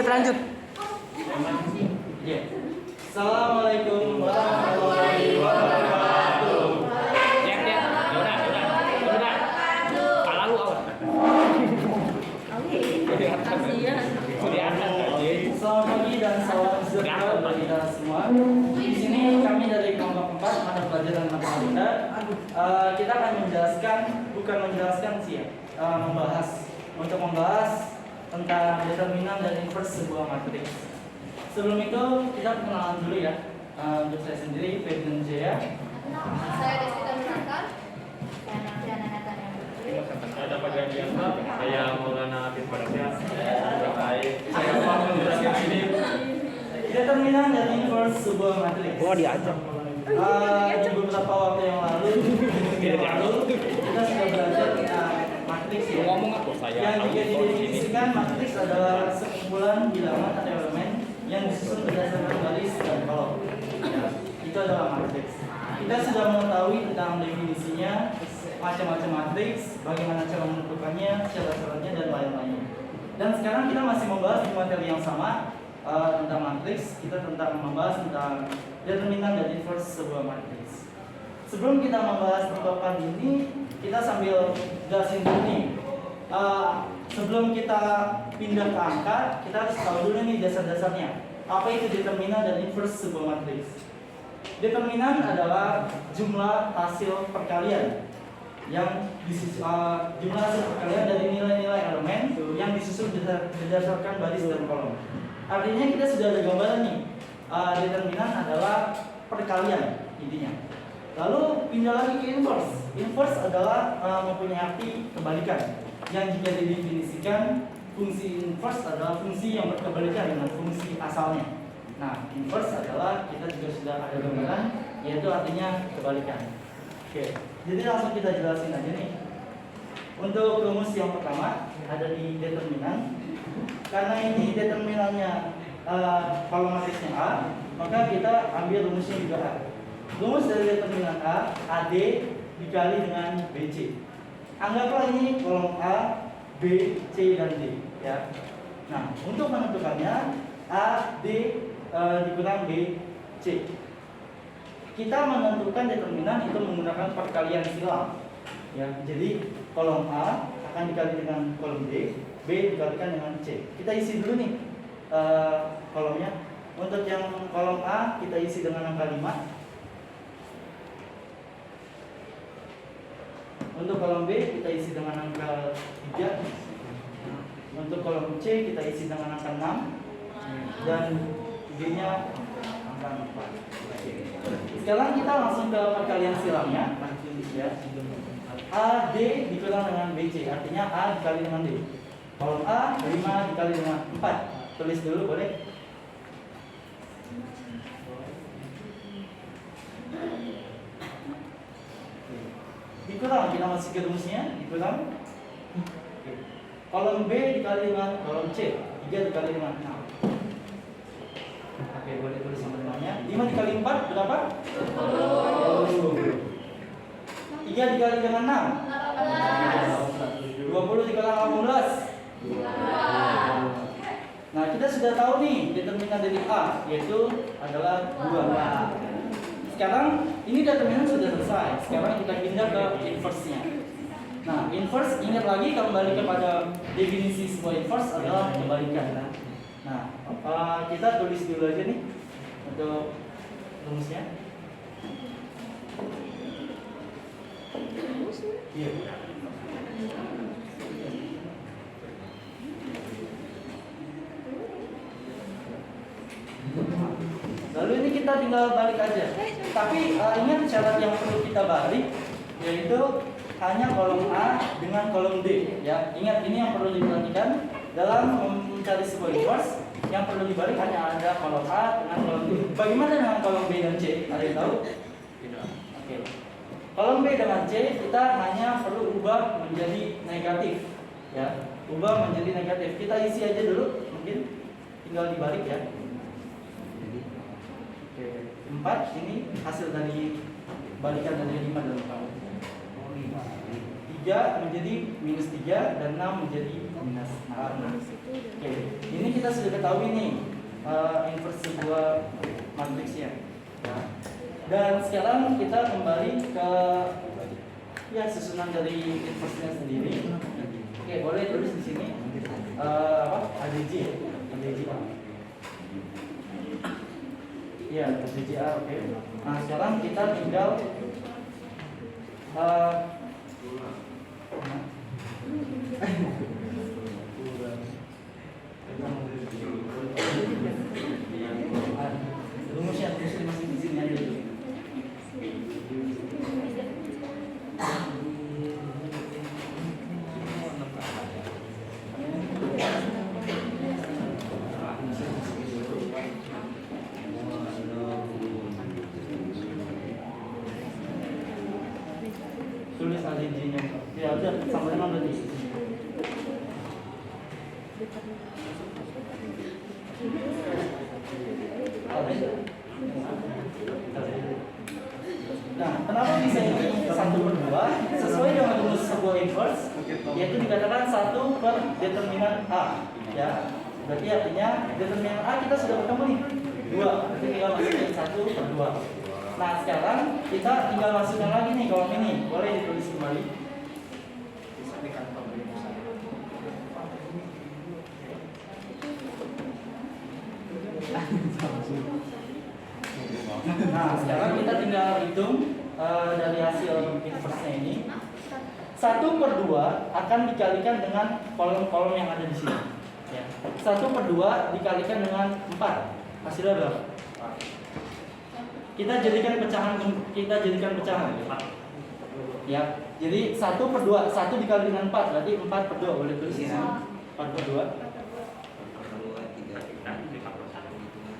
lanjut. Ya. Assalamualaikum warahmatullahi wabarakatuh. Ya udah. Kepala lu awal. Selamat pagi dan salam sejahtera bagi kita semua. Di sini kami dari kelompok 4 mata pelajaran matematika. Kita akan membahas tentang determinan dan inverse sebuah matriks. Sebelum itu kita kenalan dulu ya. Untuk saya sendiri, Febden Jaya. Saya Desita Nuraka. Saya dapat Gandiasa, saya Maulana Afif Barakya, saya Determinan dan inverse sebuah matriks. Gua diajak. Di beberapa waktu yang lalu, kita sudah belajar tentang matriks ya. Ngomong apa saya? Yang didefinisikan matriks adalah sekumpulan bilangan atau elemen yang disusun berdasarkan baris dan kolom. Ya, itu adalah matriks. Kita sudah mengetahui tentang definisinya, macam-macam matriks, bagaimana cara menentukannya, syarat-syaratnya dan lain-lainnya. Dan sekarang kita masih membahas di materi yang sama tentang matriks. Kita membahas tentang determinan dan inverse sebuah matriks. Sebelum kita membahas tentang ini, kita sambil jelasin dulu nih. Sebelum kita pindah ke angka, kita harus tahu dulu nih dasar-dasarnya. Apa itu determinan dan inverse sebuah matriks? Determinan adalah jumlah hasil perkalian yang jumlah hasil perkalian dari nilai-nilai elemen yang disusun berdasarkan baris dan kolom. Artinya kita sudah ada gambaran nih. Determinan adalah perkalian intinya. Lalu pindah lagi ke inverse. Inverse adalah mempunyai arti kebalikan. Yang jika didefinisikan, fungsi inverse adalah fungsi yang berkebalikan dengan fungsi asalnya. Nah, inverse adalah kita juga sudah ada gambaran, yaitu artinya kebalikan. Oke, jadi langsung kita jelasin aja nih. Untuk rumus yang pertama ada di determinan. Karena ini determinannya kalau matriksnya A, maka kita ambil rumusnya juga A. Rumus dari determinan A, AD dikali dengan BC. Anggaplah ini kolom A, B, C, dan D ya. Nah, untuk menentukannya A, D dikurang B, C. Kita menentukan determinan itu menggunakan perkalian silang ya. Jadi kolom A akan dikali dengan kolom D, B dikalikan dengan C. Kita isi dulu nih kolomnya. Untuk yang kolom A kita isi dengan angka 5. Untuk kolom B kita isi dengan angka 3. Untuk kolom C kita isi dengan angka 6. Dan D-nya angka 4. Sekarang kita langsung ke perkalian silangnya ya. A, D dikurang dengan BC, artinya A dikali dengan D. Kolom A 5 dikali dengan 4. Tulis dulu boleh? Dikurang, kita masih ke rumusnya, dikurang. Kolom B dikali dengan kolom C, 3 dikali dengan 6. Oke, boleh tulis sama temannya. 5 dikali 4 berapa? 10. 3 dikali dengan 6 20 dikali 18. Nah, kita sudah tahu nih determinan dari A, yaitu adalah 2. Sekarang ini determinan sudah selesai. Sekarang kita pindah ke inverse-nya. Nah, inverse ingat lagi kembali kepada definisi sebuah inverse adalah kebalikan. Nah, kita tulis dulu aja nih untuk rumusnya. Iya. Lalu ini kita tinggal balik aja. Tapi ingat syarat yang perlu kita balik, yaitu hanya kolom A dengan kolom D. Ya, ingat ini yang perlu diperhatikan dalam mencari sebuah inverse. Yang perlu dibalik hanya ada kolom A dengan kolom D. Bagaimana dengan kolom B dan C? Ada yang tahu? Tidak. Oke. Kolom B dengan C kita hanya perlu ubah menjadi negatif. Ya, ubah menjadi negatif. Kita isi aja dulu, mungkin tinggal dibalik ya. 4 ini hasil dari balikan dari 5 dan 4. 3 3 menjadi minus 3 dan 6 menjadi minus 6. Oke, ini kita sudah ketahui nih inverse sebuah matriksnya. Ya. Dan sekarang kita kembali ke susunan dari inverse-nya sendiri. Oke, boleh tulis di sini ADJ. Ya, ADJA. Oke. Nah, sekarang kita tinggal rumusnya masih di sini aja dulu. Tulis ADJ-nya. Ya udah, sama dengan berarti. Nah, kenapa bisa ini 1/2? Sesuai dengan rumus sebuah inverse, yaitu dikatakan 1 per determinan A. Ya, berarti artinya determinan A kita sudah ketemu nih 2, berarti tinggal masukin 1/2. Nah, sekarang kita tinggal masukkan lagi nih kolom ini, boleh ditulis kembali. Nah, sekarang kita tinggal hitung dari hasil inverse-nya ini. 1/2 akan dikalikan dengan kolom-kolom yang ada di sini. Ya. 1/2 dikalikan dengan 4. Hasilnya berapa? Kita jadikan pecahan. Ya. Jadi 1/2, 1 dikali dengan 4 berarti 4/2, boleh tulis di sini. 4/2.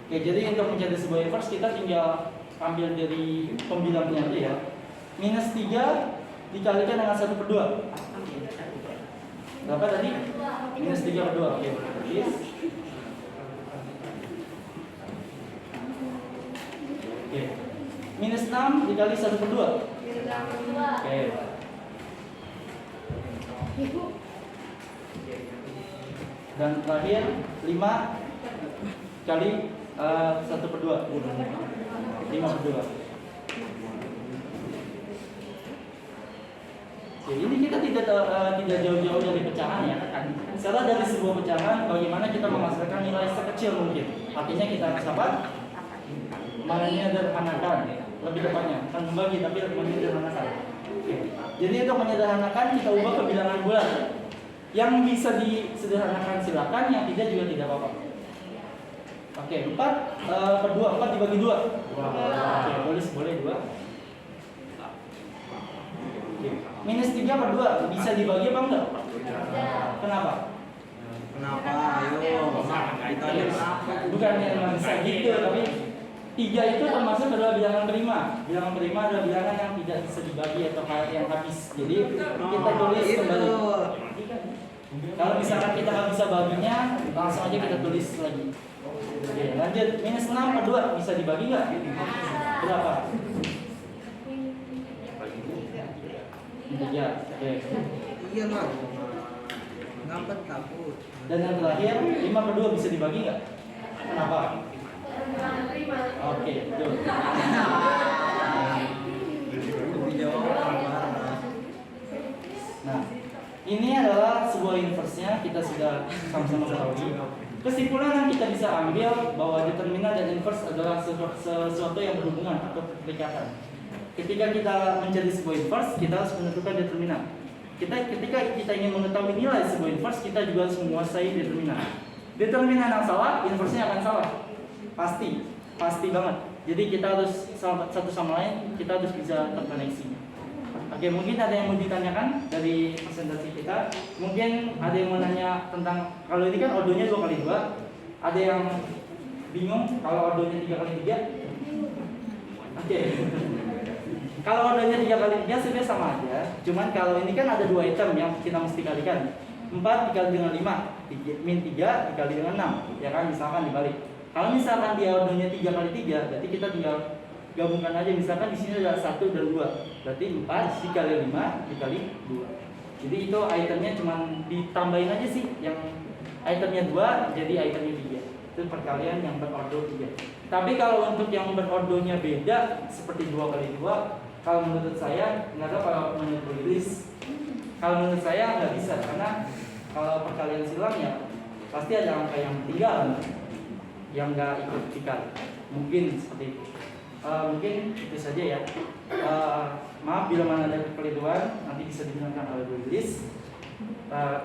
Oke, jadi untuk mencari sebuah inverse kita tinggal ambil dari pembilangnya aja ya. Minus 3 dikalikan dengan 1/2. Berapa tadi? Minus 3/2. Oke, tulis. Oke. Minus 6 dikali 1/2. Oke. Dan terakhir 5 kali 1/2. 5/2. Oke, ini kita tidak jauh-jauh dari pecahan ya. Setelah dari sebuah pecahan, bagaimana kita menghasilkan nilai sekecil mungkin. Artinya kita harus apa? Menyederhanakan. Lebih tepatnya, kan membagi tapi menyederhanakan. Oke. Jadi untuk menyederhanakan kita ubah ke bilangan bulat. Yang bisa disederhanakan silakan, yang tidak juga tidak apa-apa. Oke, 4/2, 4 dibagi 2. Oke, boleh 2. Oke. Minus 3/2 bisa dibagi apa enggak? Kenapa? Ayo, kita lihat kenapa? Bukan yang bisa gitu, tapi 3 itu termasuk adalah bilangan prima. Bilangan prima adalah bilangan yang tidak bisa dibagi atau yang habis. Jadi kita tulis kembali. Kalau misalkan kita nggak bisa baginya, langsung aja kita tulis lagi. Oke, lanjut. Minus 6/2 bisa dibagi nggak? Berapa? 3. Oke. Iya lah. Ngapet takut. Dan yang terakhir 5/2 bisa dibagi nggak? Kenapa? Oke, betul. Nah, ini adalah sebuah inverse-nya, kita sudah sama-sama ketahui. Kesimpulan yang kita bisa ambil bahwa determinan dan inverse adalah sesuatu yang berhubungan atau berdekatan. Ketika kita mencari sebuah inverse, kita harus menentukan determinan. Ketika kita ingin mengetahui nilai sebuah inverse, kita juga harus menguasai determinan. Determinan yang salah, inverse-nya akan salah. Pasti banget. Jadi kita harus satu sama lain, kita harus bisa terkoneksi. Oke, mungkin ada yang mau ditanyakan dari presentasi kita. Mungkin ada yang mau nanya tentang, kalau ini kan ordonya 2x2. Ada yang bingung kalau ordonya 3x3? Oke. Kalau ordonya 3x3 sebenarnya sama aja. Cuman kalau ini kan ada 2 item yang kita mesti kalikan. 4 dikali dengan 5, min 3 dikali dengan 6. Ya kan, misalkan dibalik. Kalau misalkan dia ordonya 3x3, berarti kita tinggal gabungkan aja. Misalkan di sini ada 1 dan 2, berarti 4 dikali 5 dikali 2. Jadi itu itemnya cuma ditambahin aja sih, yang itemnya 2 jadi itemnya 3. Itu perkalian yang berordo 3. Tapi kalau untuk yang berordonya beda seperti 2 kali 2, kalau menurut saya nggak tahu kalau menurut Willis, kalau menurut saya nggak bisa, karena kalau perkalian silang ya pasti ada angka yang tinggal yang nggak ikut dikali. Mungkin seperti itu. Mungkin itu saja ya. Maaf bila mana ada kekeliruan, nanti bisa digunakan oleh Willis.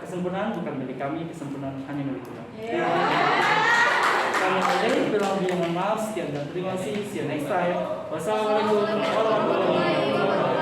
Kesempurnaan bukan milik kami, kesempurnaan hanya milik Tuhan. Kami akhiri film mohon maaf, sekian dan terima kasih. See you next time. Wassalamualaikum warahmatullahi wabarakatuh.